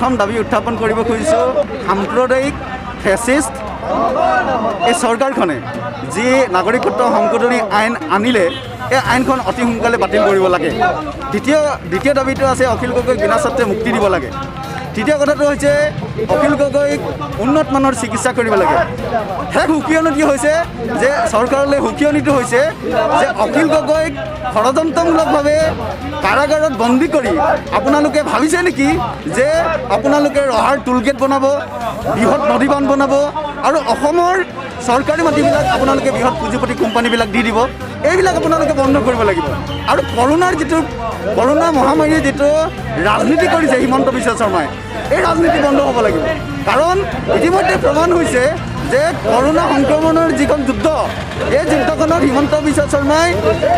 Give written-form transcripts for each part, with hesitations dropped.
প্ৰথম দাবী উত্থাপন কৰিব খুজিছোঁ সাম্প্ৰদায়িক ফেচিষ্ট এই চৰকাৰখনে যি নাগৰিকত্ব সংশোধনী আইন আনিলে এই আইনখন অতি সোনকালে বাতিল কৰিব লাগে। দ্বিতীয় দাবীটো আছে অখিল গগৈক বিনা চৰ্তে মুক্তি দিব লাগে। তৃতীয় কথাটো হৈছে অখিল গগৈক উন্নত মানৰ চিকিৎসা কৰিব লাগে। শেষ সুকিয়নিটো হৈছে যে চৰকাৰলৈ সুকিয়নিটো হৈছে যে অখিল গগৈক ষড়যন্ত্ৰমূলকভাৱে কাৰাগাৰত বন্দী কৰি আপোনালোকে ভাবিছে নেকি যে আপোনালোকে ৰহাৰ টোলগেট বনাব, বৃহৎ নদীবান্ধ বনাব আৰু অসমৰ চৰকাৰী মাটিবিলাক আপোনালোকে বৃহৎ পুঁজিপতি কোম্পানীবিলাক দি দিব। এইবিলাক আপোনালোকে বন্ধ কৰিব লাগিব। আৰু কৰোণা মহামাৰীয়ে যিটো ৰাজনীতি কৰিছে হিমন্ত বিশ্ব শৰ্মাই, এই ৰাজনীতি বন্ধ হ'ব লাগিব। কাৰণ ইতিমধ্যে প্ৰমাণ হৈছে যে কৰোণা সংক্ৰমণৰ যিখন যুদ্ধ, এই যুদ্ধখনত হিমন্ত বিশ্ব শৰ্মাই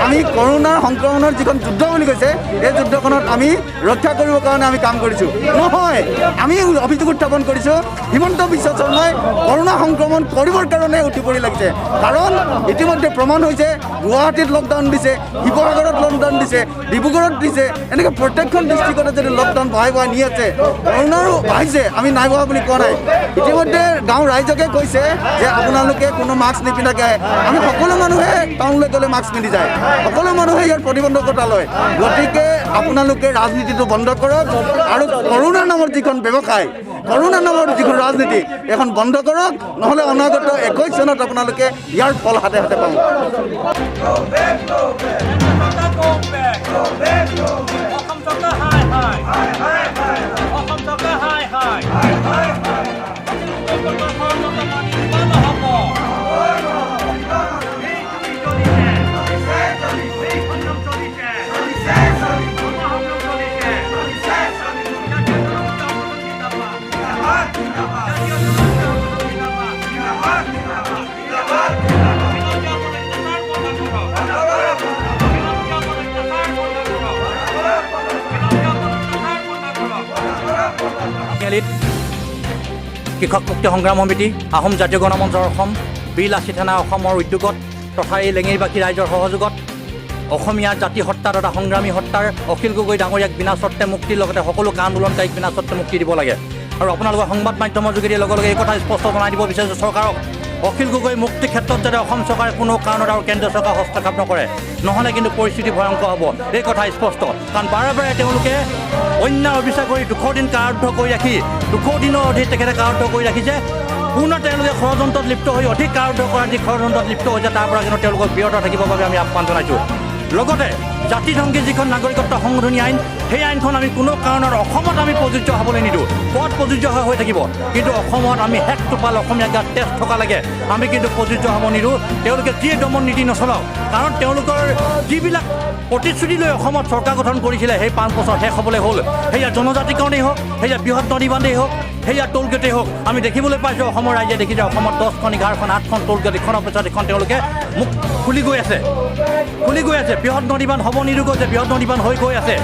আমি কৰোণাৰ সংক্ৰমণৰ যিখন যুদ্ধ বুলি কৈছে, এই যুদ্ধখনত আমি ৰক্ষা কৰিবৰ কাৰণে আমি কাম কৰিছোঁ। নহয়, আমি অভিযোগ উত্থাপন কৰিছোঁ হিমন্ত বিশ্ব শৰ্মাই কৰোণা সংক্ৰমণ কৰিবৰ কাৰণে উঠি পৰি লাগিছে। কাৰণ ইতিমধ্যে প্ৰমাণ হৈছে গুৱাহাটীত লকডাউন দিছে, শিৱসাগৰত লকডাউন দিছে, ডিব্ৰুগড়ত দিছে, এনেকৈ প্ৰত্যেকখন ডিষ্ট্ৰিক্টতে যদি লকডাউন বঢ়াই নি আছে। কৰোণাৰো বাঢ়িছে, আমি নাই বঢ়া বুলি কোৱা নাই। ইতিমধ্যে গাঁৱৰ ৰাইজকে কৈছে যে আপোনালোকে কোনো মাস্ক নিপিন্ধাকৈ আহে। আমি সকলো মানুহে টাউনলৈ গ'লে মাস্ক পিন্ধি যায়, সকলো মানুহে ইয়াৰ প্ৰতিবন্ধকতা লয়। গতিকে আপোনালোকে ৰাজনীতিটো বন্ধ কৰক আৰু কৰোণা নামৰ যিখন ব্যৱসায়, কৰোণা নামৰ যিখন ৰাজনীতি, এখন বন্ধ কৰক, নহ'লে অনাগত 21 চনত আপোনালোকে ইয়াৰ ফল হাতে হাতে পাব। কৃষক মুক্তি সংগ্ৰাম সমিতি, আহোম জাতীয় গণমঞ্চৰ অসম, বীৰ লাচিত সেনা অসমৰ উদ্যোগত তথা এই লেঙেৰিবাসী ৰাইজৰ সহযোগত অসমীয়া জাতি হত্যা তথা সংগ্ৰামী হত্যাৰ অখিল গগৈ ডাঙৰীয়াক বিনা চৰ্তে মুক্তিৰ লগতে সকলো আন্দোলনকাৰীক বিনা চৰ্তে মুক্তি দিব লাগে। আৰু আপোনালোকৰ সংবাদ মাধ্যমৰ যোগেদি লগে লগে এই কথা স্পষ্ট জনাই দিব বিচাৰিছোঁ চৰকাৰক, অখিল গগৈ মুক্তিৰ ক্ষেত্ৰত যাতে অসম চৰকাৰে কোনো কাৰণত আৰু কেন্দ্ৰীয় চৰকাৰ হস্তক্ষেপ নকৰে, নহ'লে কিন্তু পৰিস্থিতি ভয়ংকৰ হ'ব। এই কথা স্পষ্ট। কাৰণ বাৰে বাৰে তেওঁলোকে অন্যায় অবিচাৰ কৰি 200 দিন কাৰাৰুদ্ধ কৰি ৰাখি, 200 দিনৰ অধিক তেখেতে কাৰাৰুদ্ধ কৰি ৰাখিছে। পুনৰ তেওঁলোকে ষড়যন্ত্ৰত লিপ্ত হৈ অধিক কাৰাৰুদ্ধ কৰাৰ যি ষড়যন্ত্ৰত লিপ্ত হৈছে, তাৰ পৰা কিন্তু তেওঁলোকক বিৰত থাকিবৰ বাবে আমি আহ্বান জনাইছোঁ। লগতে জাতিধ্বংসী যিখন নাগৰিকত্ব সংশোধনী আইন, সেই আইনখন আমি কোনো কাৰণত অসমত আমি প্ৰযোজ্য হ'বলৈ নিদিওঁ। পদ প্ৰযোজ্য হৈ থাকিব, কিন্তু অসমত আমি শেষ টোপাল অসমীয়া গাত তেজ থকা লাগে আমি কিন্তু প্ৰযোজ্য হ'ব নিদিওঁ। তেওঁলোকে যিয়ে দমন নীতি নচলাওক, কাৰণ তেওঁলোকৰ যিবিলাক প্ৰতিশ্ৰুতি লৈ অসমত চৰকাৰ গঠন কৰিছিলে, সেই 5 বছৰ শেষ হ'বলৈ হ'ল। সেয়া জনজাতিকৰণেই হওক, সেয়া বৃহৎ নদীবান্ধেই হওক, সেয়া টোলগেটেই হওক, আমি দেখিবলৈ পাইছোঁ অসমৰ ৰাইজে দেখিছে অসমত 10খন 11খন 8খন টোলগেট, ইখনৰ পিছত এখন তেওঁলোকে মুখ খুলি গৈ আছে। বৃহৎ নদীবান্ধ হ'ব নিদিওঁ কৈছে, বৃহৎ নদীবান্ধ হৈ গৈ আছে।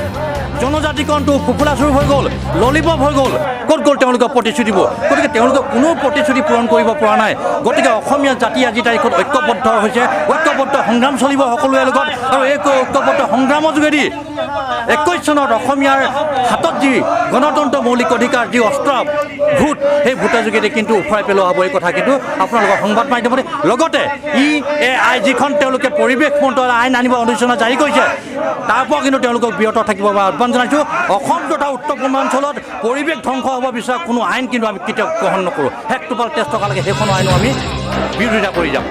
জনজাতিকৰণটো ফোফোলা চুৰ হৈ গ'ল, ললিপপ হৈ গ'ল। ক'ত গ'ল তেওঁলোকৰ প্ৰতিশ্ৰুতিবোৰ? গতিকে তেওঁলোকে কোনো প্ৰতিশ্ৰুতি পূৰণ কৰিব পৰা নাই। গতিকে অসমীয়া জাতি আজি তাৰিখত ঐক্যবদ্ধ হৈছে, ঐক্যবদ্ধ সংগ্ৰাম চলিব সকলোৰে লগত। আৰু এই ঐক্যবদ্ধ সংগ্ৰামৰ যোগেদি 21 চনত অসমীয়াৰ হাতত যি গণতন্ত্ৰ মৌলিক অধিকাৰ, যি অস্ত্ৰ ভোট, সেই ভোটৰ যোগেদি কিন্তু উফৰাই পেলোৱা হ'ব। এই কথা কিন্তু আপোনালোকৰ সংবাদ মাধ্যমতে। লগতে EAI যিখন তেওঁলোকে পৰিৱেশ মন্ত্ৰালয় আইন আনিব অধিসূচনা জাৰি কৰিছে, তাৰ পৰা কিন্তু তেওঁলোকক বিৰত থাকিব বা আহ্বান জনাইছোঁ। অসম তথা উত্তৰ পূৰ্বাঞ্চলত পৰিৱেশ ধ্বংস হ'ব বিচৰা কোনো আইন কিন্তু আমি কেতিয়াও গ্ৰহণ নকৰোঁ। শেষ টোপাল তেজ টকালৈকে সেইখন আইনো আমি বিৰোধিতা কৰি যাম।